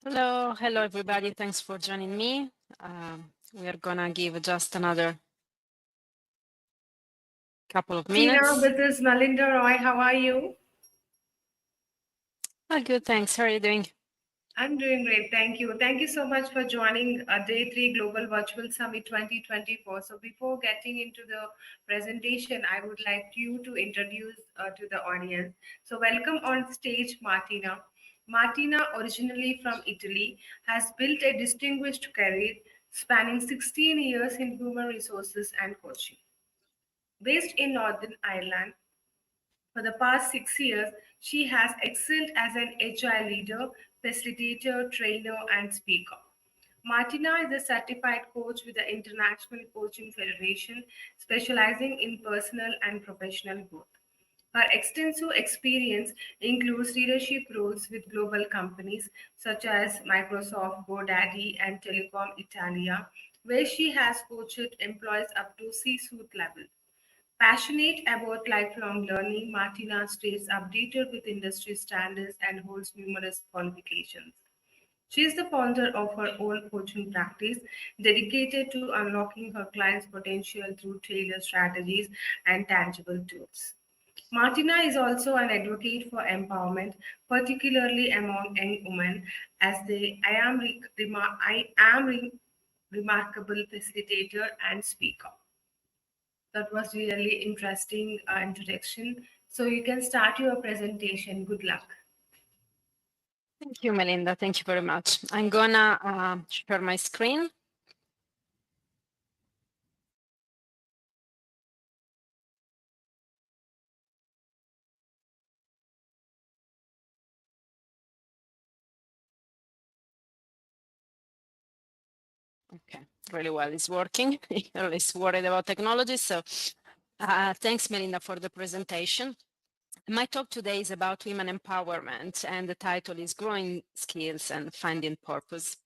Hello everybody. Thanks for joining me. We are gonna give just another couple of Tina, minutes. this is Nalinda Roy. How are you? Good, thanks. How are you doing? I'm doing great. Thank you. Thank you so much for joining Day 3 Global Virtual Summit 2024. So, before getting into the presentation, I would like you to introduce to the audience. So, welcome on stage, Martina. Martina, originally from Italy, has built a distinguished career spanning 16 years in human resources and coaching. Based in Northern Ireland, for the past 6 years, she has excelled as an agile leader, facilitator, trainer, and speaker. Martina is a certified coach with the International Coaching Federation, specializing in personal and professional growth. Her extensive experience includes leadership roles with global companies such as Microsoft, GoDaddy, and Telecom Italia, where she has coached employees up to C-suite level. Passionate about lifelong learning, Martina stays updated with industry standards and holds numerous qualifications. She is the founder of her own coaching practice, dedicated to unlocking her clients' potential through tailored strategies and tangible tools. Martina is also an advocate for empowerment, particularly among young women, as I am remarkable facilitator and speaker. That was really interesting introduction. So you can start your presentation. Good luck. Thank you, Melinda. Thank you very much. I'm gonna share my screen. Okay, really well. It's working. You're always worried about technology. So thanks, Melinda, for the presentation. My talk today is about women empowerment, and the title is Growing Skills and Finding Purpose.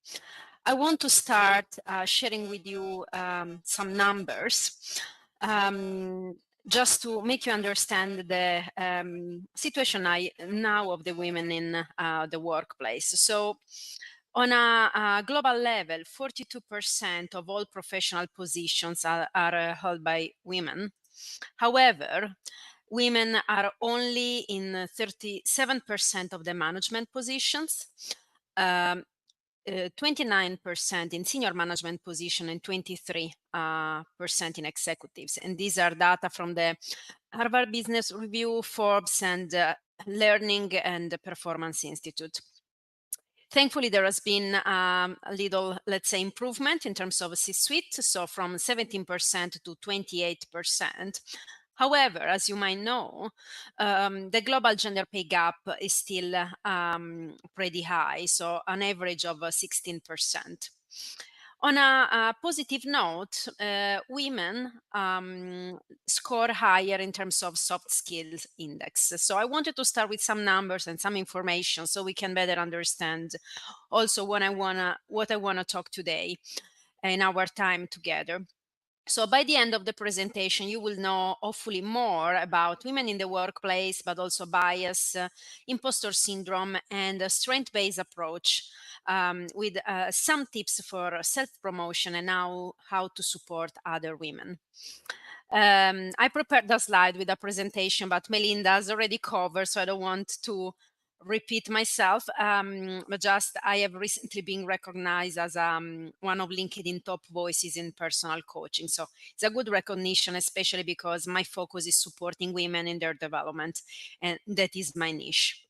I want to start sharing with you some numbers just to make you understand the situation now of the women in the workplace. So on a global level, 42% of all professional positions are held by women. However, women are only in 37% of the management positions, 29% in senior management position, and 23% in executives. And these are data from the Harvard Business Review, Forbes, and Learning and Performance Institute. Thankfully, there has been a little, let's say, improvement in terms of C-suite, so from 17% to 28%. However, as you might know, the global gender pay gap is still pretty high, so an average of 16%. On a positive note, women score higher in terms of soft skills index. So I wanted to start with some numbers and some information so we can better understand also what I wanna talk today in our time together. So by the end of the presentation, you will know hopefully more about women in the workplace, but also bias, imposter syndrome, and a strength-based approach with some tips for self-promotion and how to support other women. I prepared a slide with a presentation, but Melinda has already covered, so I don't want to repeat myself, but just I have recently been recognized as one of LinkedIn top voices in personal coaching. So it's a good recognition, especially because my focus is supporting women in their development, and that is my niche.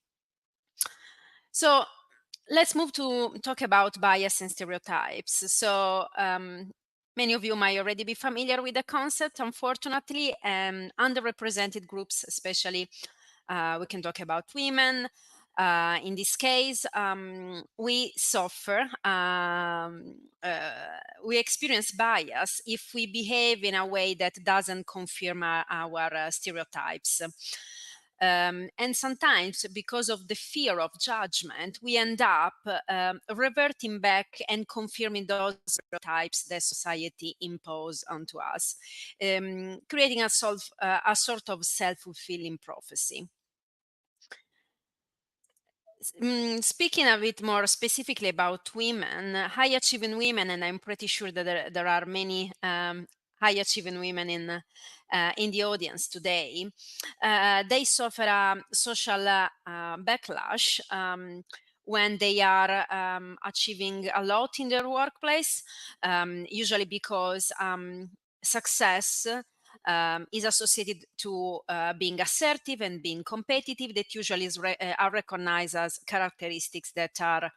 So let's move to talk about bias and stereotypes. So many of you might already be familiar with the concept. Unfortunately, underrepresented groups, especially we can talk about women. In this case, we suffer, we experience bias if we behave in a way that doesn't confirm our stereotypes. And sometimes, because of the fear of judgment, we end up reverting back and confirming those stereotypes that society imposes onto us, creating a sort of self-fulfilling prophecy. Speaking a bit more specifically about women, high achieving women, and I'm pretty sure that there are many high achieving women in the audience today. They suffer a social backlash when they are achieving a lot in their workplace, usually because success is associated to being assertive and being competitive. That usually are recognized as characteristics that are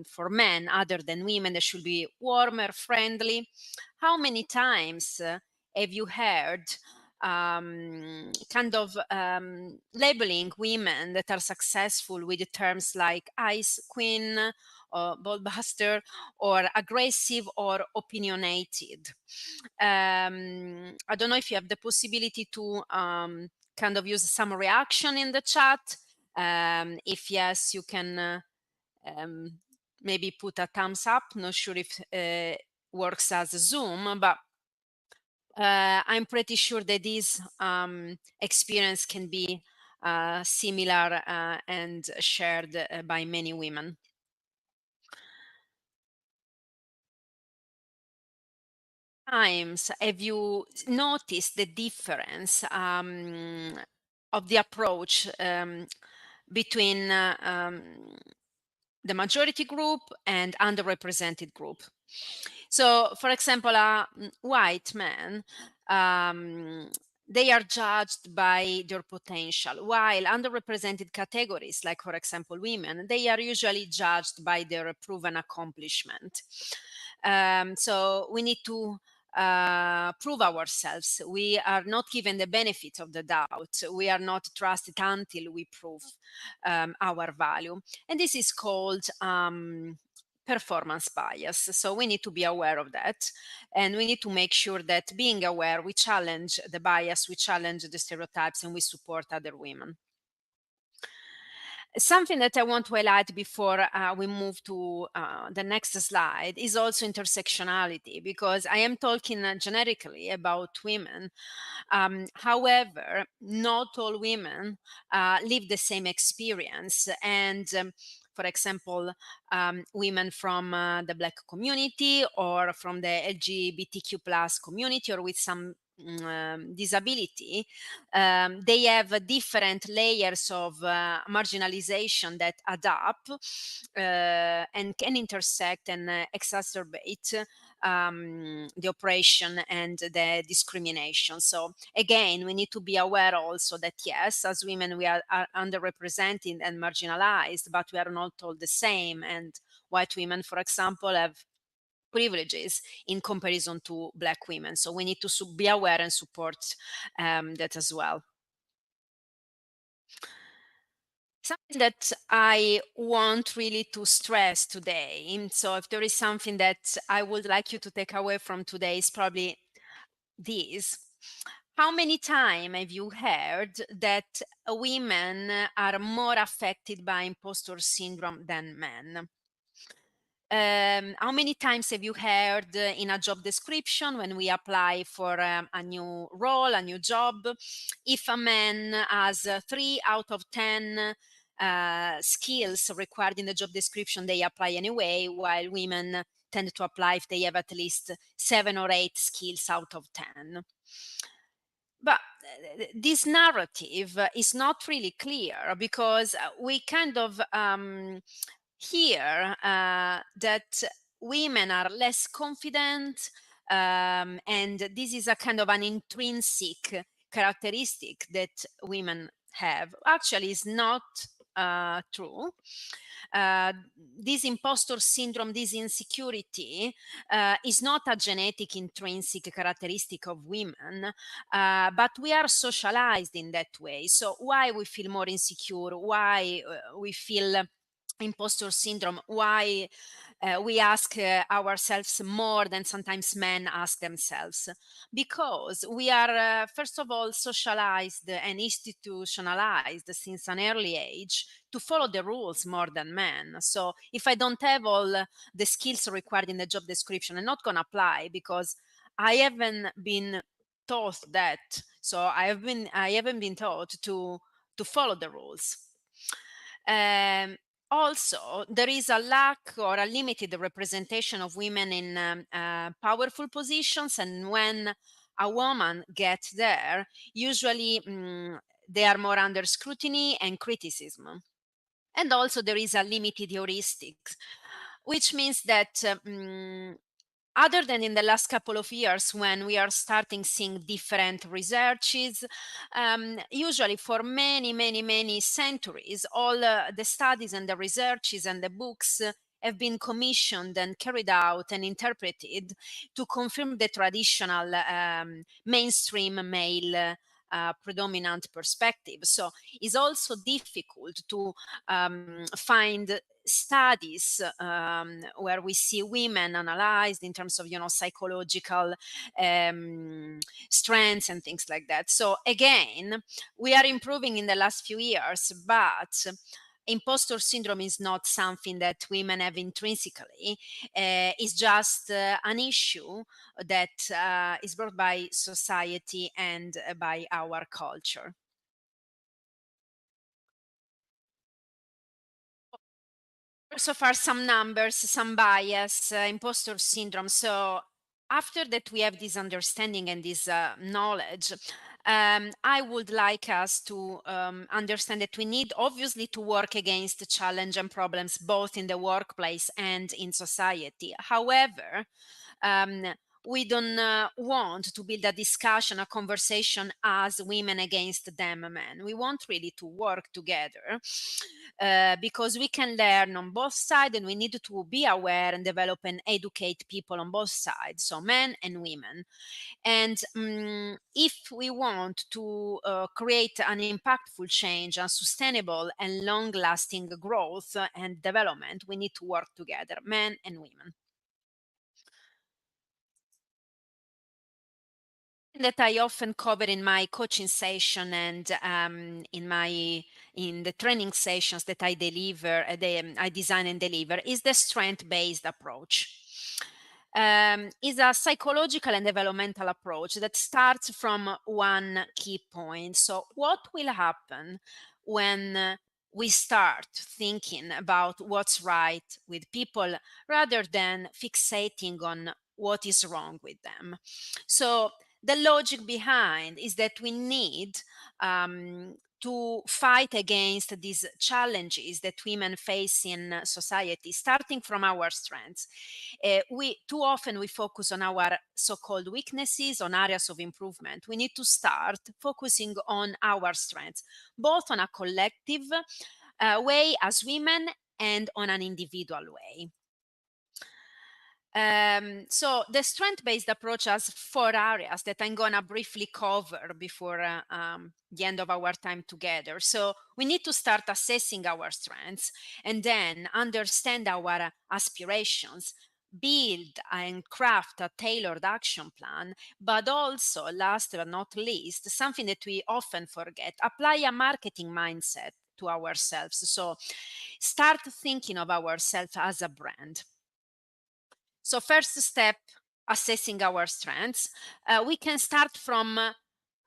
for men other than women. They should be warmer, friendly. How many times have you heard kind of labeling women that are successful with terms like ice queen or ballbuster or aggressive or opinionated? I don't know if you have the possibility to kind of use some reaction in the chat. If yes, you can um, maybe put a thumbs up. Not sure if works as Zoom, but I'm pretty sure that this experience can be similar and shared by many women. Times have you noticed the difference of the approach between the majority group and underrepresented group? So, for example, a white man, um, they are judged by their potential, while underrepresented categories, like for example women, they are usually judged by their proven accomplishment. So we need to prove ourselves. We are not given the benefit of the doubt. We are not trusted until we prove our value. And this is called performance bias. So we need to be aware of that. And we need to make sure that being aware, we challenge the bias, we challenge the stereotypes, and we support other women. Something that I want to highlight before we move to the next slide is also intersectionality, because I am talking generically about women. However, not all women live the same experience. And for example, women from the Black community or from the LGBTQ plus community or with some disability, they have different layers of marginalization that add up and can intersect and exacerbate the oppression and the discrimination. So again, we need to be aware also that yes, as women we are underrepresented and marginalized, but we are not all the same. And white women, for example, have privileges in comparison to black women. So we need to be aware and support that as well. Something that I want really to stress today, so if there is something that I would like you to take away from today, is probably this. How many times have you heard that women are more affected by imposter syndrome than men? How many times have you heard in a job description when we apply for a new role, a new job, if a man has 3 out of 10 skills required in the job description, they apply anyway, while women tend to apply if they have at least 7 or 8 skills out of 10. But this narrative is not really clear, because we kind of hear that women are less confident, and this is a kind of an intrinsic characteristic that women have. Actually, is not true. Uh, this imposter syndrome, this insecurity, is not a genetic intrinsic characteristic of women, but we are socialized in that way. So why we feel more insecure, why we feel imposter syndrome, why we ask ourselves more than sometimes men ask themselves, because we are first of all socialized and institutionalized since an early age to follow the rules more than men. So if I don't have all the skills required in the job description, I'm not going to apply, because I haven't been taught that. So I haven't been taught to follow the rules. Um, Also, there is a lack or a limited representation of women in powerful positions, and when a woman gets there, usually they are more under scrutiny and criticism. And also, there is a limited heuristics, which means that other than in the last couple of years when we are starting seeing different researches, usually for many centuries, all the studies and the researches and the books have been commissioned and carried out and interpreted to confirm the traditional mainstream male predominant perspective. So it's also difficult to find studies where we see women analyzed in terms of psychological um, strengths and things like that. So again, we are improving in the last few years, but imposter syndrome is not something that women have intrinsically. It's just an issue that is brought by society and by our culture. So far, some numbers, some bias, imposter syndrome. So after that, we have this understanding and this knowledge. I would like us to understand that we need obviously to work against the challenge and problems both in the workplace and in society. However, um, we don't want to build a discussion, a conversation as women against them men. We want really to work together because we can learn on both sides, and we need to be aware and develop and educate people on both sides, so men and women. And if we want to create an impactful change, a sustainable and long lasting growth and development, we need to work together, men and women. That I often cover in my coaching session and in the training sessions that I deliver, I design and deliver, is the strength-based approach. Is a psychological and developmental approach that starts from one key point. So, what will happen when we start thinking about what's right with people rather than fixating on what is wrong with them? So, the logic behind is that we need to fight against these challenges that women face in society, starting from our strengths. We too often we focus on our so-called weaknesses, on areas of improvement. We need to start focusing on our strengths, both on a collective way as women and on an individual way. So the strength-based approach has four areas that I'm gonna briefly cover before the end of our time together. So we need to start assessing our strengths and then understand our aspirations, build and craft a tailored action plan, but also, last but not least, something that we often forget, apply a marketing mindset to ourselves. So start thinking of ourselves as a brand. So, first step, assessing our strengths. We can start from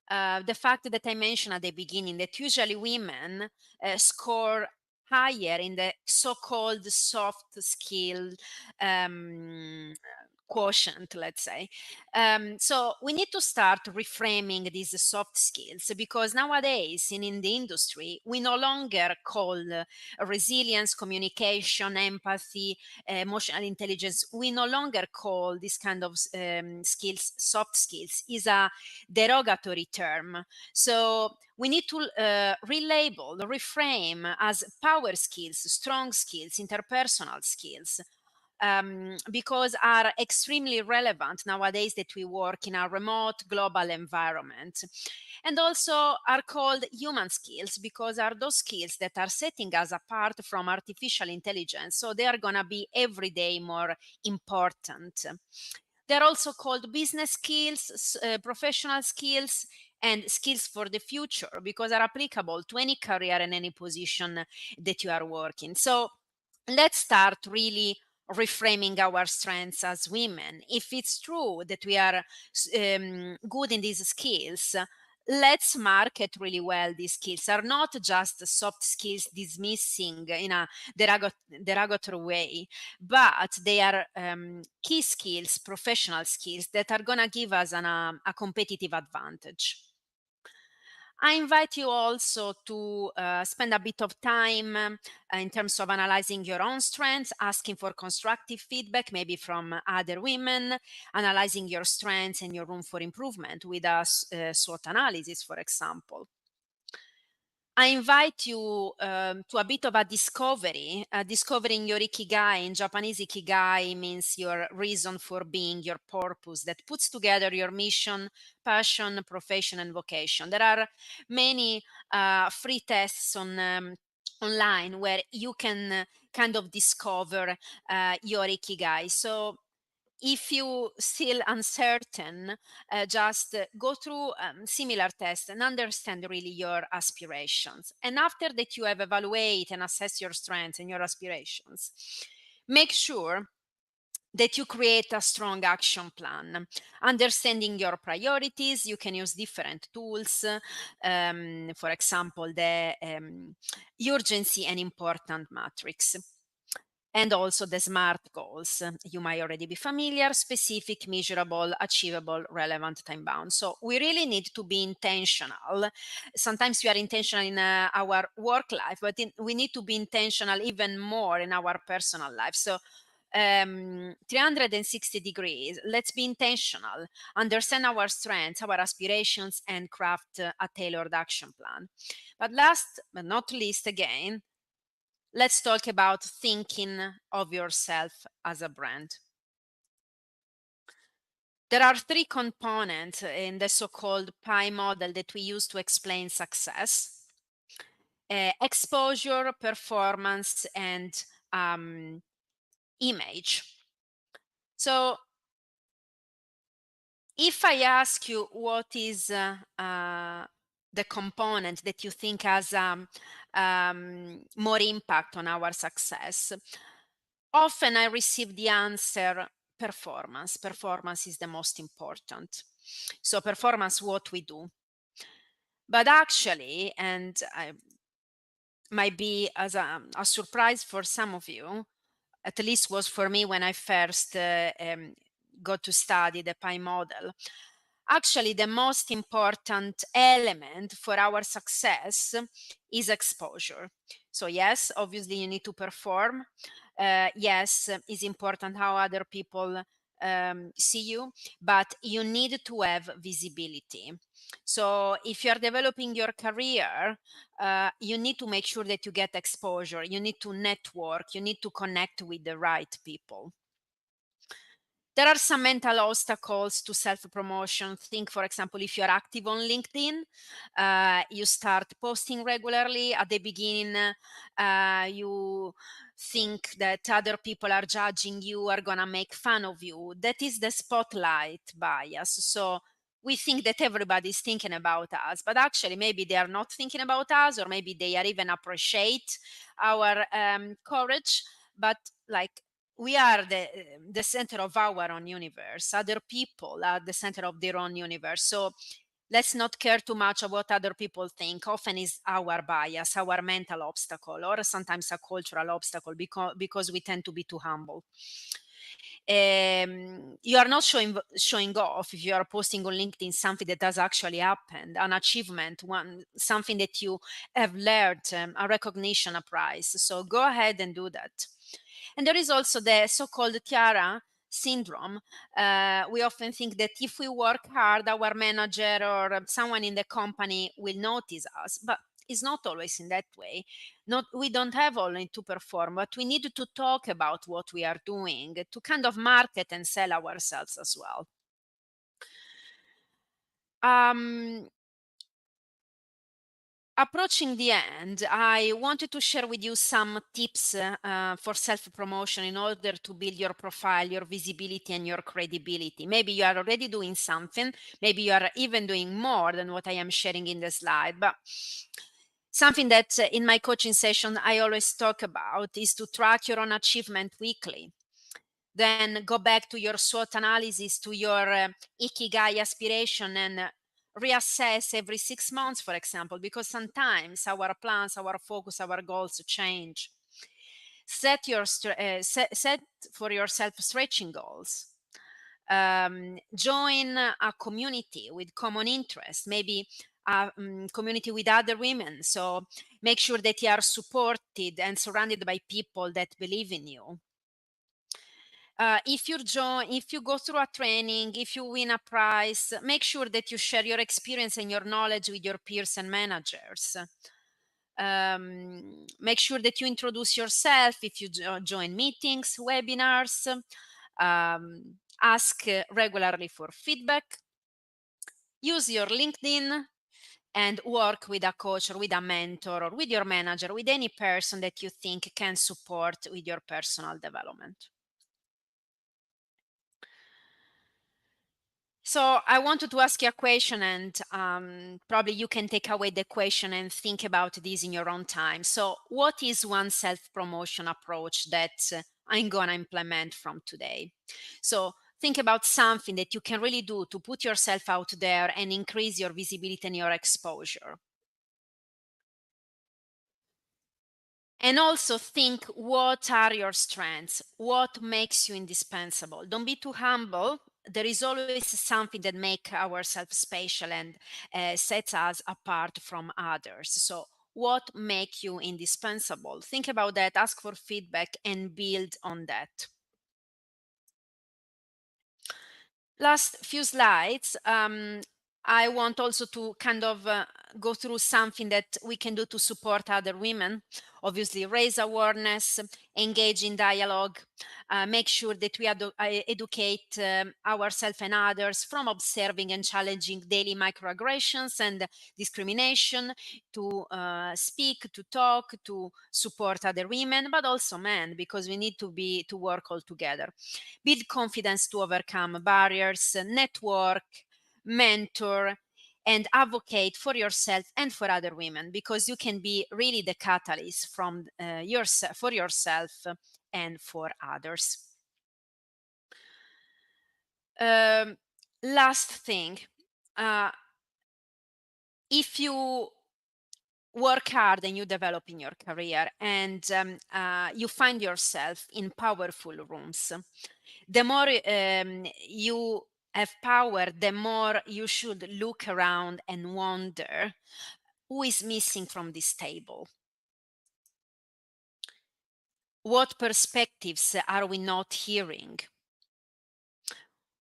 the fact that I mentioned at the beginning that usually women score higher in the so-called soft skill um, quotient, let's say. So we need to start reframing these soft skills because nowadays in the industry, we no longer call resilience, communication, empathy, emotional intelligence, we no longer call this kind of skills soft skills. Is a derogatory term. So we need to relabel, reframe as power skills, strong skills, interpersonal skills. Because are extremely relevant nowadays that we work in a remote global environment, and also are called human skills because are those skills that are setting us apart from artificial intelligence, so they are going to be every day more important. They're also called business skills, professional skills, and skills for the future because are applicable to any career and any position that you are working. So let's start really reframing our strengths as women. If it's true that we are good in these skills, let's market really well. These skills are not just soft skills dismissing in a derogatory way, but they are key skills, professional skills that are going to give us a competitive advantage. I invite you also to spend a bit of time in terms of analyzing your own strengths, asking for constructive feedback, maybe from other women, analyzing your strengths and your room for improvement with a SWOT analysis, for example. I invite you to a bit of a discovery, discovering your ikigai. In Japanese, ikigai means your reason for being, your purpose, that puts together your mission, passion, profession, and vocation. There are many free tests online where you can kind of discover your ikigai. So if you still uncertain, just go through similar tests and understand really your aspirations. And after that you have evaluate and assess your strengths and your aspirations, make sure that you create a strong action plan. Understanding your priorities, you can use different tools, for example, the urgency and important matrix. And also the SMART goals. You might already be familiar: specific, measurable, achievable, relevant, time bound. So we really need to be intentional. Sometimes we are intentional in our work life, but we need to be intentional even more in our personal life. So 360 degrees, let's be intentional, understand our strengths, our aspirations, and craft a tailored action plan. But last but not least, again, let's talk about thinking of yourself as a brand. There are three components in the so-called pie model that we use to explain success: exposure, performance, and image. So if I ask you what is the component that you think has more impact on our success, often I receive the answer performance. Performance is the most important. So performance, what we do. But actually, and I might be as a surprise for some of you, at least was for me when I first got to study the pie model. Actually, the most important element for our success is exposure. So yes, obviously you need to perform. Yes, it's important how other people see you, but you need to have visibility. So if you're developing your career, you need to make sure that you get exposure. You need to network. You need to connect with the right people. There are some mental obstacles to self-promotion. Think, for example, if you're active on LinkedIn, you start posting regularly. At the beginning, you think that other people are judging you, are gonna make fun of you. That is the spotlight bias. So we think that everybody's thinking about us, but actually maybe they are not thinking about us, or maybe they are even appreciate our courage. But like, we are the center of our own universe. Other people are the center of their own universe. So let's not care too much about what other people think. Often is our bias, our mental obstacle, or sometimes a cultural obstacle, because we tend to be too humble. You are not showing off if you are posting on LinkedIn something that has actually happened, an achievement, something that you have learned, a recognition, a prize. So go ahead and do that. And there is also the so-called tiara syndrome. We often think that if we work hard, our manager or someone in the company will notice us, but it's not always in that way. We don't have only to perform, but we need to talk about what we are doing to kind of market and sell ourselves as well. Approaching the end, I wanted to share with you some tips for self-promotion in order to build your profile, your visibility, and your credibility. Maybe you are already doing something. Maybe you are even doing more than what I am sharing in the slide. But something that in my coaching session I always talk about is to track your own achievement weekly. Then go back to your SWOT analysis, to your ikigai aspiration, and reassess every 6 months, for example, because sometimes our plans, our focus, our goals change. Set for yourself stretching goals. Join a community with common interests, maybe a community with other women. So make sure that you are supported and surrounded by people that believe in you. If you go through a training, if you win a prize, make sure that you share your experience and your knowledge with your peers and managers. Make sure that you introduce yourself if you join meetings, webinars. Ask regularly for feedback. Use your LinkedIn and work with a coach or with a mentor or with your manager, with any person that you think can support with your personal development. So I wanted to ask you a question, and probably you can take away the question and think about this in your own time. So, what is one self-promotion approach that I'm gonna implement from today? So, think about something that you can really do to put yourself out there and increase your visibility and your exposure. And also think, what are your strengths? What makes you indispensable? Don't be too humble. There is always something that makes ourselves special and sets us apart from others. So what make you indispensable? Think about that, ask for feedback and build on that. Last few slides, I want also to kind of go through something that we can do to support other women. Obviously, raise awareness, engage in dialogue, make sure that we educate ourselves and others from observing and challenging daily microaggressions and discrimination, to speak, to talk, to support other women, but also men, because we need to work all together. Build confidence to overcome barriers, network, mentor, and advocate for yourself and for other women, because you can be really the catalyst from yourself, for yourself and for others. Um, Last thing, uh, if you work hard and you develop in your career and you find yourself in powerful rooms, the more you have power, the more you should look around and wonder who is missing from this table. What perspectives are we not hearing?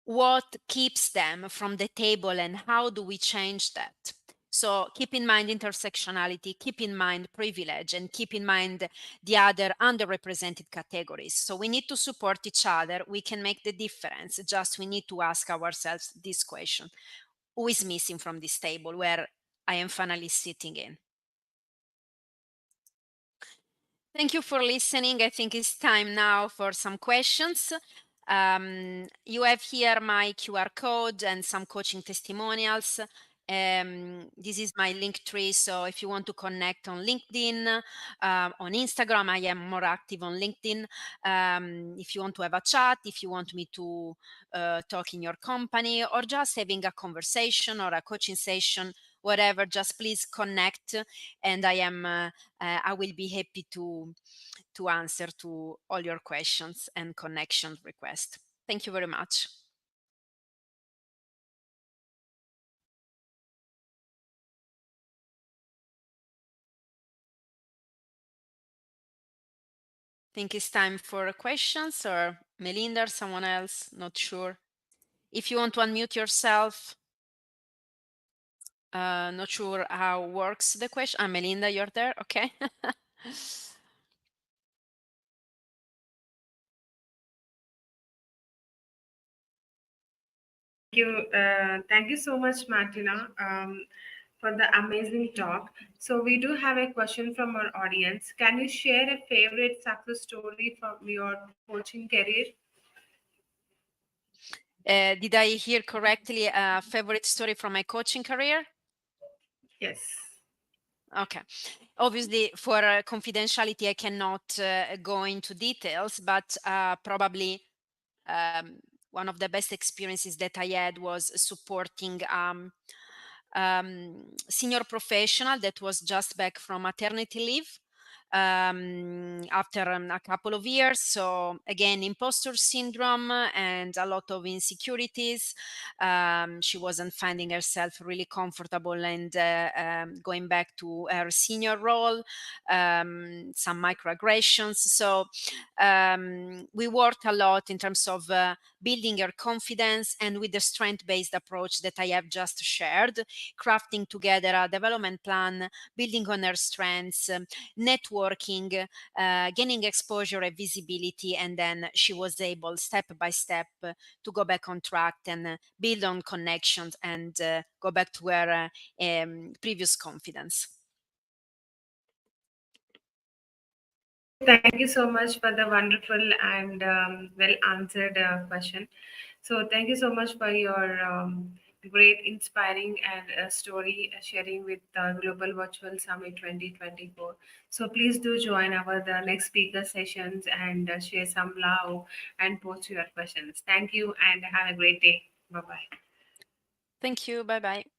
What keeps them from the table and how do we change that? So keep in mind intersectionality, keep in mind privilege, and keep in mind the other underrepresented categories. So we need to support each other. We can make the difference. Just we need to ask ourselves this question: who is missing from this table where I am finally sitting in? Thank you for listening. I think it's time now for some questions. You have here my QR code and some coaching testimonials. This is my link tree. So if you want to connect on LinkedIn, on Instagram, I am more active on LinkedIn. If you want to have a chat, if you want me to talk in your company, or just having a conversation or a coaching session, whatever, just please connect, and I will be happy to answer to all your questions and connection requests. Thank you very much. Think it's time for questions, or Melinda or someone else, not sure. If you want to unmute yourself, not sure how works the question. Melinda, you're there, okay. Thank you so much, Martina, for the amazing talk. So we do have a question from our audience. Can you share a favorite success story from your coaching career? Did I hear correctly? A favorite story from my coaching career? Yes. Okay. Obviously, for confidentiality, I cannot go into details, but probably um, one of the best experiences that I had was supporting senior professional that was just back from maternity leave after a couple of years. So again, imposter syndrome and a lot of insecurities. She wasn't finding herself really comfortable and going back to her senior role. Some microaggressions. So we worked a lot in terms of building her confidence, and with the strength-based approach that I have just shared, crafting together a development plan, building on her strengths, networking, gaining exposure and visibility, and then she was able step by step to go back on track and build on connections and go back to her previous confidence. Thank you so much for the wonderful and well answered question. So, thank you so much for your great, inspiring and story sharing with Global Virtual Summit 2024. So, please do join our the next speaker sessions and share some love and post your questions. Thank you and have a great day. Bye bye. Thank you. Bye bye.